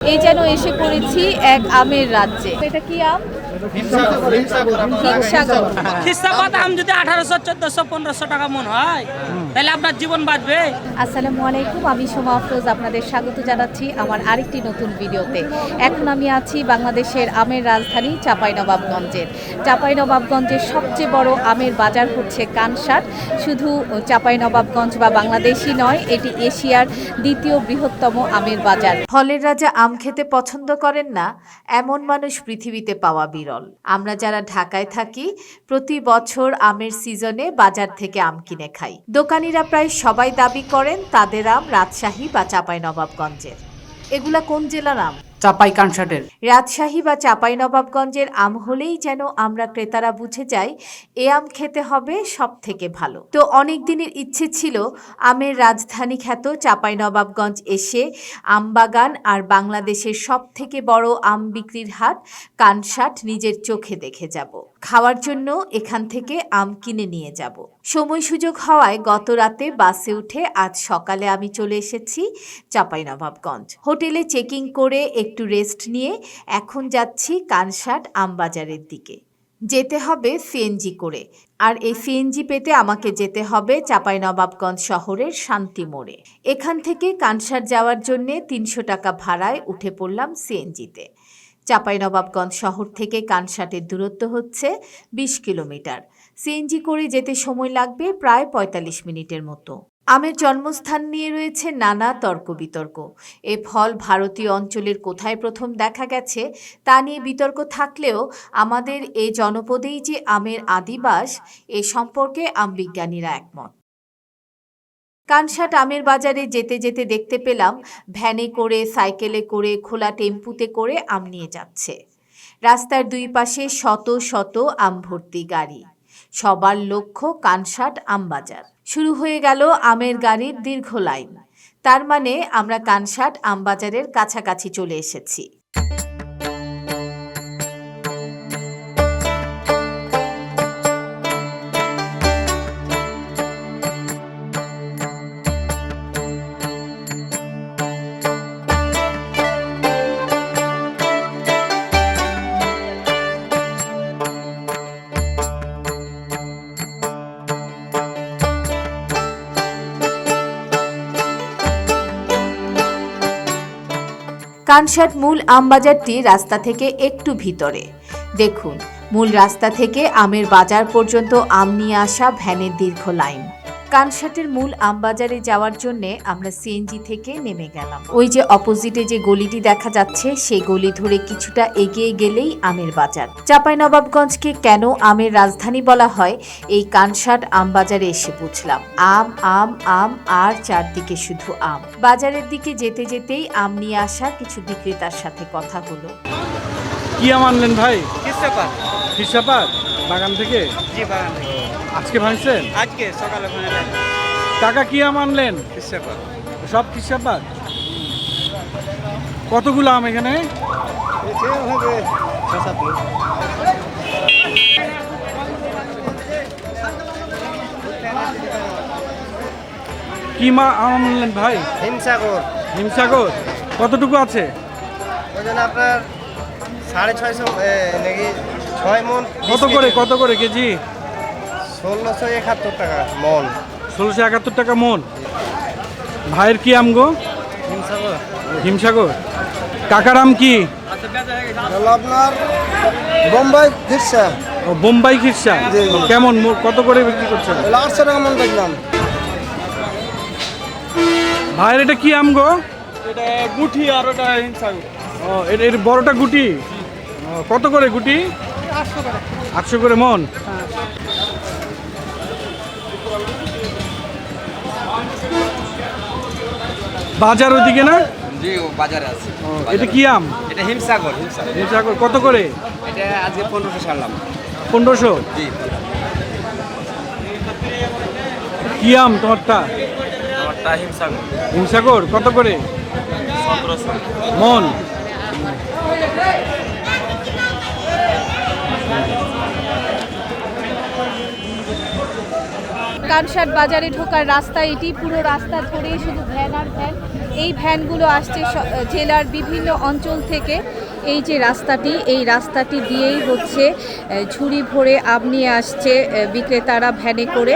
এই যেন এসে পড়েছি এক আমের রাজ্যে। এটা কি আম? খিস্তাবাদ আম যদি 1800, 1400, 1500 টাকা মন হয় তাহলে আপনার জীবন বাঁচবে। আসসালামু আলাইকুম, আমি সোমা আফরোজ আপনাদের স্বাগত জানাচ্ছি আমার আরেকটি নতুন ভিডিওতে। এখন আমি আছি বাংলাদেশের আমের রাজধানী চাঁপাইনবাবগঞ্জের। চাঁপাইনবাবগঞ্জের সবচেয়ে বড় আমের বাজার হচ্ছে কানসাট। শুধু চাঁপাইনবাবগঞ্জ বা বাংলাদেশই নয়, এটি এশিয়ার দ্বিতীয় বৃহত্তম আমের বাজার। ফলের রাজা আম খেতে পছন্দ করেন না এমন মানুষ পৃথিবীতে পাওয়া বিরল। আমরা যারা ঢাকায় থাকি প্রতি বছর আমের সিজনে বাজার থেকে আম কিনে খাই। দোকানিরা প্রায় সবাই দাবি করেন তাদের আম রাজশাহী বা চাঁপাইনবাবগঞ্জের। এগুলা কোন জেলার আম? চাপাই কানসাটের। রাজশাহী বা চাঁপাইনবাবগঞ্জের আম হলেই যেন আমরা ক্রেতারা বুঝে যাই এ আম খেতে হবে সব থেকে ভালো। তো অনেক দিনের ইচ্ছে ছিল আমের রাজধানী খ্যাত চাঁপাইনবাবগঞ্জ এসে আমবাগান আর বাংলাদেশের সব থেকে বড় আম বিক্রির হাট কানসাট নিজের চোখে দেখে যাব। খাওয়ার জন্য এখান থেকে আম কিনে নিয়ে যাব। সময় সুযোগ হওয়ায় গত রাতে বাসে উঠে আজ সকালে আমি চলে এসেছি চাঁপাইনবাবগঞ্জ। হোটেলে চেকিং করে একটু রেস্ট নিয়ে এখন যাচ্ছি কানসাট আমবাজারের দিকে। যেতে হবে সিএনজি করে, আর এই সিএনজি পেতে আমাকে যেতে হবে চাঁপাইনবাবগঞ্জ শহরের শান্তি মোড়ে। এখান থেকে কানসাট যাওয়ার জন্যে 300 টাকা ভাড়ায় উঠে পড়লাম সিএনজিতে। চাঁপাইনবাবগঞ্জ শহর থেকে কানসাটের দূরত্ব হচ্ছে 20 কিলোমিটার। সিএনজি করে যেতে সময় লাগবে প্রায় 45 মিনিটের মতো। আমের জন্মস্থান নিয়ে রয়েছে নানা তর্ক বিতর্ক। এ ফল ভারতীয় অঞ্চলের কোথায় প্রথম দেখা গেছে তা নিয়ে বিতর্ক থাকলেও আমাদের এই জনপদেই যে আমের আদিবাস এ সম্পর্কে আমবিজ্ঞানীরা একমত। কানসাট আমের বাজারে যেতে যেতে দেখতে পেলাম ভ্যানে করে, সাইকেলে করে, খোলা টেম্পুতে করে আম নিয়ে যাচ্ছে। রাস্তার দুই পাশে শত শত আম ভর্তি গাড়ি। সবার লক্ষ্য কানসাট আমবাজার। শুরু হয়ে গেল আমের গাড়ির দীর্ঘ লাইন। তার মানে আমরা কানসাট আমবাজারের কাছাকাছি চলে এসেছি। কানসাট মূল আমবাজারটি রাস্তা থেকে একটু ভিতরে। দেখুন, মূল রাস্তা থেকে আমের বাজার পর্যন্ত আম নিয়ে আসা ভ্যানের দীর্ঘ লাইন। কানসাটের মূল আমবাজারে যাওয়ার জন্য আমরা সিএনজি থেকে নেমে গেলাম। ওই যে অপোজিটে যে গলিটি দেখা যাচ্ছে সেই গলি ধরে কিছুটা এগিয়ে গেলেই আমের বাজার। চাঁপাইনবাবগঞ্জকে কেন আমের রাজধানী বলা হয় এই কানসাট আমবাজারে এসে বুঝলাম। আম আম আম আর চারদিকে শুধু আম। বাজারের দিকে যেতে যেতেই আম নিয়ে আসা কিছু বিক্রেতার সাথে কথা হলো। কি আম আনলেন ভাই? খিস্তাপাত। খিস্তাপাত বাগান থেকে? জি, বাগান থেকে। আজকে ভাঙছেন? আজকে সকালে বানালাম কাকা কি আম আনলেন? খিস্তাপাত। সব খিস্তাপাত। কতগুলো আম এখানে? হবে 6-7 লোক। কি আম আনলেন ভাই? হিমসাগর। হিমসাগর কতটুকু আছে? ওজন আপনার 650 নাকি 6 মন। কত করে কেজি? 1671 টাকা মন। 1671 টাকা মন। ভাইয়ের কি আম গো? হিমসাগর। হিমসাগর। কাকার আম কি? আপনার বোম্বাই খিরসা। ও, বোম্বাই খিরসা। কেমন, কত করে বিক্রি করছেন? 800 টাকা মন দেখলাম। ভাইয়ের এটা কি আম গো? এটা গুঠি আর ওটা হিমসাগর। ও, এর বড়টা গুটি। ও, কত করে গুটি? 800 করে মন। বাজার ওইদিকে না? জি, ও বাজারে আছে। এটা কি আম? এটা হিমসাগর। হিমসাগর কত করে? এটা আজকে 1500 ছাড়লাম। 1500। জি। কি আম তোমারটা? আমারটা হিমসাগর। হিমসাগর কত করে? 1700 মন। কানসাট বাজারে ঢোকার রাস্তা এটি। পুরো রাস্তা ধরেই শুধু ভ্যান আর ভ্যান। এই ভ্যানগুলো আসছে জেলার বিভিন্ন অঞ্চল থেকে। এই যে রাস্তাটি, এই রাস্তাটি দিয়েই হচ্ছে ঝুড়ি ভরে আম নিয়ে আসছে বিক্রেতারা ভ্যানে করে।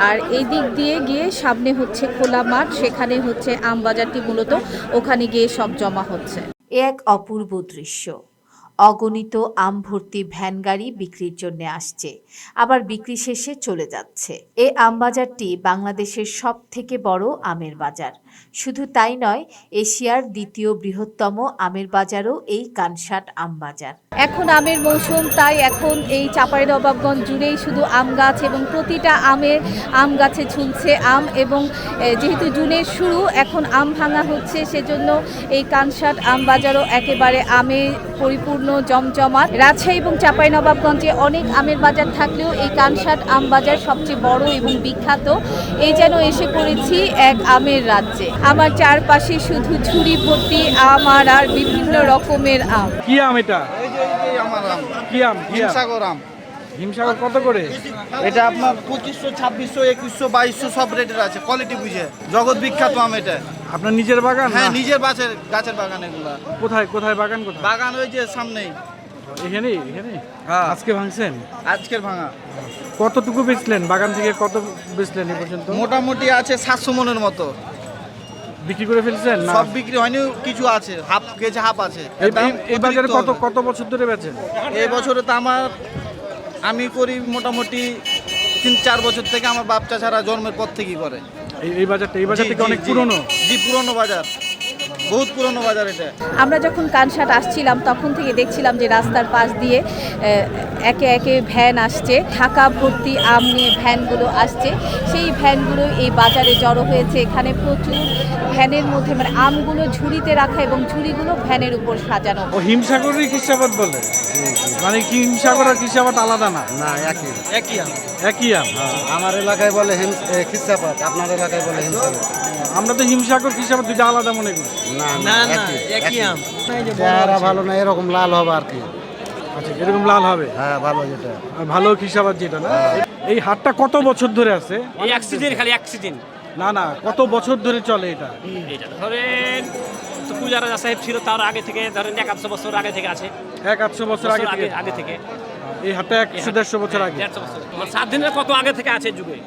আর এই দিক দিয়ে গিয়ে সামনে হচ্ছে খোলা মাঠ, সেখানে হচ্ছে আম বাজারটি মূলত, ওখানে গিয়ে সব জমা হচ্ছে। এ এক অপূর্ব দৃশ্য। অগণিত আম ভর্তি ভ্যান গাড়ি বিক্রির জন্য আসছে, আবার বিক্রি শেষে চলে যাচ্ছে। এই আম বাজারটি বাংলাদেশের সব থেকে বড় আমের বাজার। শুধু তাই নয়, এশিয়ার দ্বিতীয় বৃহত্তম আমের বাজারও এই কানসাট আম বাজার। এখন আমের মৌসুম, তাই এখন এই চাঁপাইনবাবগঞ্জ জুড়েই শুধু আম গাছ এবং প্রতিটা আম গাছে ঝুলছে আম। এবং যেহেতু জুনের শুরু, এখন আম ভাঙা হচ্ছে, সেজন্য এই কানসাট আম বাজারও একেবারে আমে পরিপূর্ণ, জমজমাট। রাজশাহী এবং চাঁপাইনবাবগঞ্জে অনেক আমের বাজার থাকলেও এই কানসাট আম বাজার সবচেয়ে বড় এবং বিখ্যাত। এই যেন এসে পড়েছি এক আমের রাজ্যে। আমার চারপাশে শুধু ঝুড়ি ভর্তি আম আর বিভিন্ন রকমের আম। কি আম এটা? আমার আম কি আম? হিমসাগর আম। হিমসাগর কত করে? এটা আপনার 2500, 2600, 2100, 2200 সব রেটের আছে, কোয়ালিটি বুঝে। জগৎ বিখ্যাত আম এটা। আপনার নিজের বাগান? হ্যাঁ, না? নিজের গাছের বাগান এগুলা। কোথায় কোথায় বাগান? কোথায় বাগান? ওই যে সামনেই। এখানেই? হ্যাঁ, আজকে ভাঙছেন? আজকের ভাঙা। কতটুকু বেচলেন? বাগান থেকে কত বেচলেন এ পর্যন্ত? মোটামুটি আছে 700 মনের মতো। বিক্রি করে ফেলছেন না? সব বিক্রি হয়নি, কিছু আছে, হাফ গেছে, হাফ আছে। এই বাজারে কত বছর ধরে বেচেন? এই বছরে তো আমি করি মোটামুটি 3-4 বছর থেকে। আমার বাপ চাচারা জন্মের পর থেকেই করে এই বাজার থেকে অনেক পুরনো? জি, পুরনো বাজার, বহুত পুরনো বাজার এটা। আমরা যখন কানসাট আসছিলাম তখন থেকে দেখছিলাম যে রাস্তার পাশ দিয়ে একে একে ভ্যান আসছে, ঢাকা ভর্তি আম নিয়ে ভ্যানগুলো আসছে। সেই ভ্যানগুলো এই বাজারে জড়ো হয়েছে। এখানে প্রচুর ভ্যানের মধ্যে মানে আমগুলো ঝুড়িতে রাখা এবং ঝুড়িগুলো ভ্যানের উপর সাজানো। ও হিমসাগরের খিসাবাদ বলে? মানে কি হিমসাগর আর খিসাবাদ আলাদা না? না, একই আম। একই আম? আমার এলাকায় বলে খিসাপাত, আপনার এলাকায় বলে হিমসাগর। আমরা তো হিমসাগর খিসাবাদ দুইটা আলাদা মনে করি। না, একই আম। চেহারা ভালো না, এরকম লাল হবে আর কি। আচ্ছা, এরকম লাল হবে? হ্যাঁ, ভালো যেটা। আর ভালো খিসাবাদ যেটা না? এই হাটটা কত বছর ধরে আছে? এই এক সিজন, খালি এক সিজন না, কত বছর ধরে চলে এটা? এটা ধরেন তো পূজা রাজা সাহেব ছিল, তার আগে থেকে ধরেন 100 বছর আগে থেকে আছে। 100 বছর আগে থেকে? আগে থেকে এই হাটটা 100-150 বছর আগে? 150 বছর। 7 দিনের কত আগে থেকে আছে যুগে।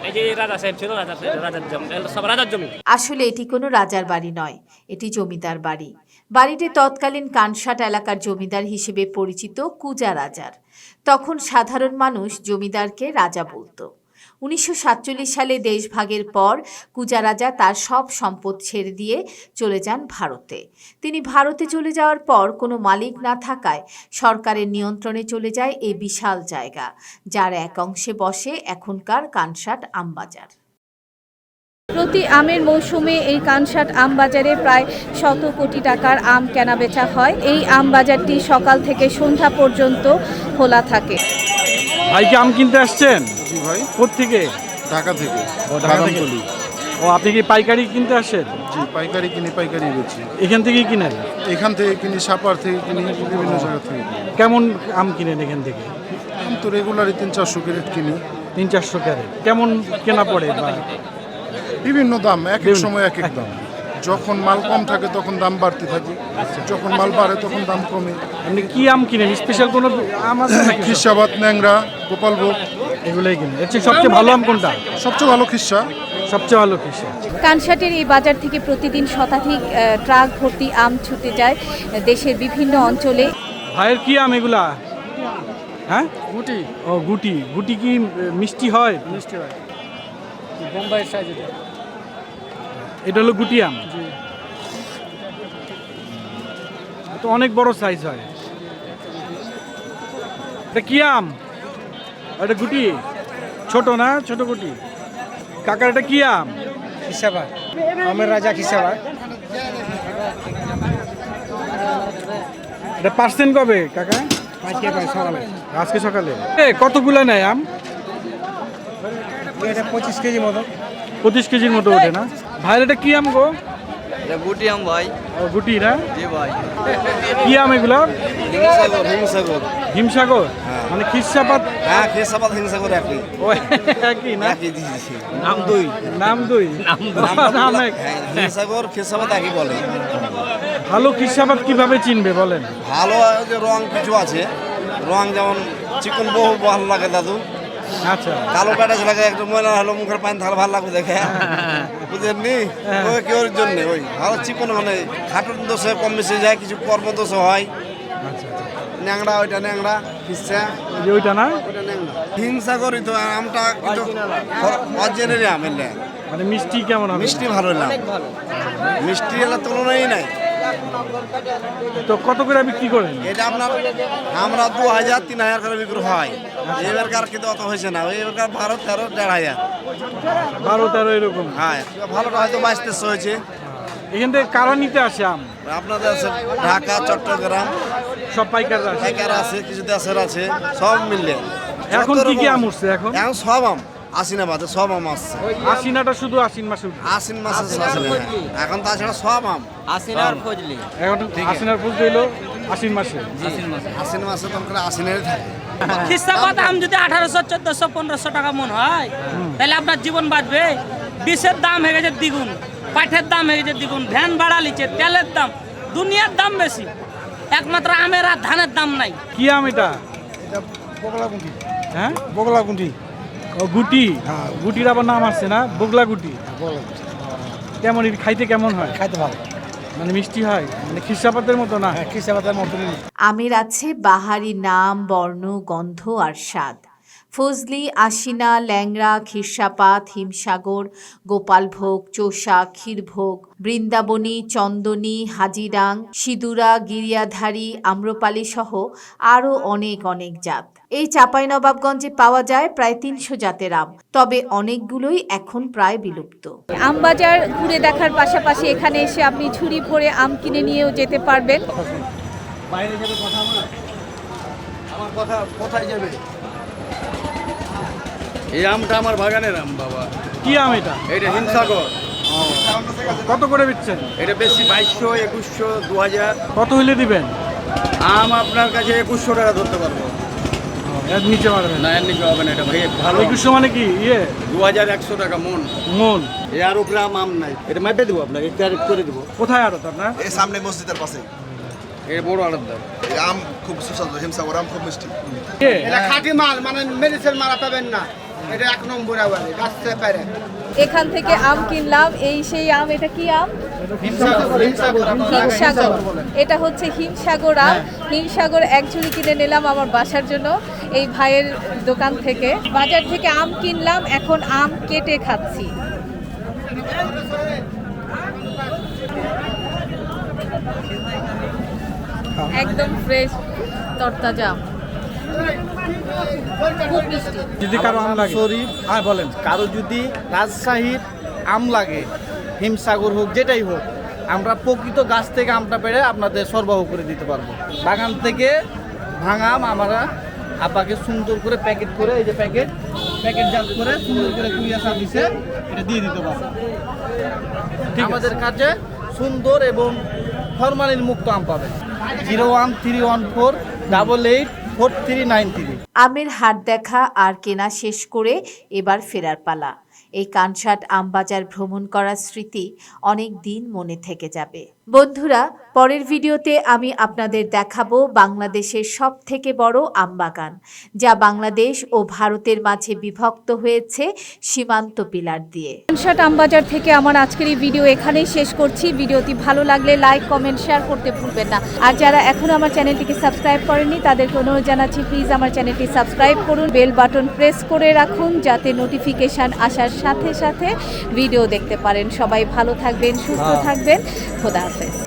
এই যে রাজা সাহেব ছিল, রাজার জমি, সব রাজার জমি। আসলে এটি কোনো রাজার বাড়ি নয়, এটি জমিদার বাড়ি। বাড়িটি তৎকালীন কানসাট এলাকার জমিদার হিসেবে পরিচিত কুজা রাজার। তখন সাধারণ মানুষ জমিদারকে রাজা বলতো। 1947 সালে দেশভাগের পর কুজা রাজা তার সব সম্পদ ছেড়ে দিয়ে চলে যান ভারতে। তিনি ভারতে চলে যাওয়ার পর কোনো মালিক না থাকায় সরকারের নিয়ন্ত্রণে চলে যায় এই বিশাল জায়গা, যার এক অংশে বসে এখনকার কানসাট আমবাজার। প্রতি আমের মৌসুমে এই কানসাট আম বাজারে প্রায় 100 কোটি টাকার আম কেনাবেচা হয়। এই আম বাজারটি সকাল থেকে সন্ধ্যা পর্যন্ত খোলা থাকে। ভাই কি আম কিনতে আসছেন? জি ভাই, কোত্থেকে? ঢাকা থেকে। ঢাকা থেকে? বাদামতলী। ও, আপনি কি পাইকারি কিনতে আসেন? জি, পাইকারি কিনি, পাইকারি বেচি। এখান থেকেই কিনেন? এখান থেকে কিনি, সাপার থেকে কিনি, বিভিন্ন জায়গা থেকে কিনি। কেমন আম কিনেন এখান থেকে? আমি তো রেগুলারই 300-400 ক্যারেট কিনি। 300-400 ক্যারেট? কেমন কেনা পড়ে? বিভিন্ন দাম, এক এক সময় এক এক দাম। যখন মাল কম থাকে তখন দাম বাড়তে থাকে, যখন মাল বাড়ে তখন দাম কমে। আপনি কি আম কিনেন? স্পেশাল কোনো আম আছে নাকি? খিসাবাদ, ন্যাংরা, গোপালভোগ, এগুলোই কিনেন। এর চেয়ে সবচেয়ে ভালো আম কোনটা? সবচেয়ে ভালো খিসা। সবচেয়ে ভালো খিসা। কানসাটের এই বাজার থেকে প্রতিদিন শতাধিক ট্রাক ভর্তি আম ছুটে যায় দেশের বিভিন্ন অঞ্চলে। ভাইয়ের কি আম এগুলা? হ্যাঁ, গুটি। ও, গুটি কি মিষ্টি হয়? মিষ্টি হয়, বোম্বাইয়ের সাইজ এটা। এটা হলো গুটি আম? তো অনেক বড় সাইজ হয়। এটা কি আম? এটা গুটি? ছোট না? ছোট গুটি? কাকার এটা কি আম? খিসাবাদ, আমের রাজা খিসাবাদ। এটা পার্সেন্ট কবে কাকা? আজকে সকালে। আজকে সকালে? কতগুলো নেয় আম? এটা 25 কেজি মতো। 25 কেজির মতো ওঠে না? ভাইয়ের এটা কি আম গো? এটা গুটি আম ভাই। ও গুটি না? জি ভাই। কি আম এগুলো? হিমসাগর, হিমসাগর। হিমসাগর মানে খিরসাপাত? হ্যাঁ, হিমসাপাত হিমসাগর একই। ও একই না? একই দিয়েছি। নাম দুই। নাম দুই। নাম এক। হিমসাগর খিরসাপাত একই বলে। ভালো খিরসাপাত কিভাবে চিনবে বলেন? ভালো যে রং কিছু আছে, রং যেমন চিকন বহু ভালো লাগে দাদু। আচ্ছা। কালো প্যাটাস লাগে, একটু ময়লা হলো মুখের পানি থাকলে ভালো লাগবে দেখে, বুঝলেননি? ওই কি ওর জন্য ওই ভালো চিকন মানে খাটুর দোষে কম বেশি যায়, কিছু কর্ম দোষে হয়। ন্যাংরা ওইটা ন্যাংরা হিসা ওইটা না? ওইটা ন্যাংরা। হিমসাগরই তো আমটা কিন্তু অরিজিনালি আম এলে মানে মিষ্টি কেমন হবে? মিষ্টি ভালো এলাম, মিষ্টি এলার তুলনাই নাই। তো কত করে বিক্রি করেন? এটা আপনার আমরা 2000 3000 করে বিক্রি হয়। এবারকার কিন্তু অত হয়েছে না, এবারকার 12 13 1500। 12 13 এরকম। হ্যাঁ, ভালোটা হয়তো 22 23 হয়েছে। এখান থেকে কারা নিতে আসে আম? আপনাদের আছে ঢাকা, চট্টগ্রাম, সব পাইকাররা আসে? পাইকার আছে, কিছু দেশের আছে, সব মিললে। এখন কি কি আম উঠছে এখন? এখন সব আম আশ্বিনা বাদে সব আম আসছে। আশ্বিনাটা শুধু আশ্বিন মাসে উঠছে? আশ্বিন মাসে আসলে এখন তাছাড়া সব আম আসিনার ফজলি এখন আশ্বিনার ফুল দিল আশ্বিন মাসে। আশ্বিন মাসে তো করে আশ্বিনের থাকে। খিস্তাবাদ আম যদি 1800 1400 1500 টাকা মন হয় তাহলে আপনার জীবন বাঁচবে? বিষের দাম হয়ে গেছে দ্বিগুণ, পাঠের দাম হয়ে গেছে দ্বিগুণ, ভ্যান ভাড়া লিচ্ছে, তেলের দাম, দুনিয়ার দাম বেশি, একমাত্র আমের আর ধানের দাম নাই। কি আম এটা? বগলা গুটি। হ্যাঁ, বগলা গুটি। ও গুটি। গুটির আবার নাম আছে না, বগলা গুটি। কেমন এটা খাইতে কেমন হয়? খাইতে ভালো। মানে মিষ্টি হয়, মানে খিরসাপাতের মতো না? হ্যাঁ, খিসাপাতার মতনই। আমের আছে বাহারি নাম, বর্ণ, গন্ধ আর স্বাদ। ফজলি, আশিনা, ল্যাংড়া, খিরসাপাত, হিমসাগর, গোপালভোগ, চোষা, ক্ষীরভোগ, বৃন্দাবনী, চন্দনী, হাজিরাং, সিঁদুরা, গিরিয়াধারী, আম্রপালি সহ আরও অনেক অনেক জাত। এই চাঁপাইনবাবগঞ্জে পাওয়া যায় প্রায় 300 জাতের আম, তবে অনেকগুলোই এখন প্রায় বিলুপ্ত। আম বাজার ঘুরে দেখার পাশাপাশি এখানে এসে আপনি ঝুড়ি ভরে আম কিনে নিয়েও যেতে পারবেন। বাইরে যাবে কথা আমার কথা কোথায় যাবে? এই আমটা আমার বাগানের আম বাবা। কি আম এটা? এটা হিমসাগর। কত করে বিচ্ছেন? এটা বেশি 2200 2100 2000। কত হইলে দিবেন? আম আপনার কাছে 2100 টাকা ধরতে পারবো এর নিচে পারবেন না, এর নিচে হবে না। এটা ভাই ভালো 2100 মানে কি 2100 টাকা মন। মন? এর উপরে আম নাই, এটা মাপে দেবো আপনাকে, ক্যারেট করে দেবো। কোথায় আরো আপনার? এই সামনে মসজিদের পাশে। এই বড় আলাদা এই আম খুব সুস্বাদু, হিমসাগর আম খুব মিষ্টি। এটা খাঁটি মাল, মানে মেডিসিন মারা পাবেন না। এটা 1 নম্বর আবারে গাছ থেকে পারে। এখান থেকে আম কিনলাম, এই সেই আম। এটা কি আম? হিমসাগর। হিমসাগর। এটা হচ্ছে হিমসাগর আম। হিমসাগর এক ঝুড়ি কিনে নিলাম আমার বাসার জন্য এই ভাইয়ের দোকান থেকে। বাজার থেকে আম কিনলাম, এখন আম কেটে খাচ্ছি। একদম ফ্রেশ তরতাজা আম, খুব মিষ্টি। যদি কারো আম লাগে? হ্যাঁ বলেন। কারো যদি রাজশাহীর আম লাগে, হিমসাগর হোক যেটাই হোক, আমরা প্রকৃত গাছ থেকে আমটা পেড়ে আপনাদের সরবরাহ করে দিতে পারবো। বাগান থেকে ভাঙা আম আমরা আপাকে সুন্দর করে প্যাকেট করে, এই যে প্যাকেটজাত করে সুন্দর করে কুইয়া সার্ভিসে এটা দিয়ে দিতে পারবো। আমাদের কাছে সুন্দর এবং ফরমালিন মুক্ত আম পাবেন। 01314884393। আমের হাট দেখা আর কেনা শেষ করে এবার ফেরার পালা। এই কানসাট আমবাজার ভ্রমণ করার স্মৃতি অনেক দিন মনে থেকে যাবে। বন্ধুরা, পরের ভিডিওতে আমি আপনাদের দেখাবো বাংলাদেশের সবথেকে বড় আমবাগান, যা বাংলাদেশ ও ভারতের মাঝে বিভক্ত হয়েছে সীমান্ত পিলার দিয়ে। কানসাট আমবাজার থেকে আমার আজকের এই ভিডিও এখানেই শেষ করছি। ভিডিওটি ভালো লাগলে লাইক, কমেন্ট, শেয়ার করতে ভুলবেন না। আর যারা এখনো আমার চ্যানেলটিকে সাবস্ক্রাইব করেননি তাদেরকে অনুরোধ জানাচ্ছি, প্লিজ আমার চ্যানেলটি সাবস্ক্রাইব করুন, বেল বাটন প্রেস করে রাখুন যাতে নোটিফিকেশন আসার সাথে সাথে ভিডিও দেখতে পারেন। সবাই ভালো থাকবেন, সুস্থ থাকবেন। খোদা হাফেজ।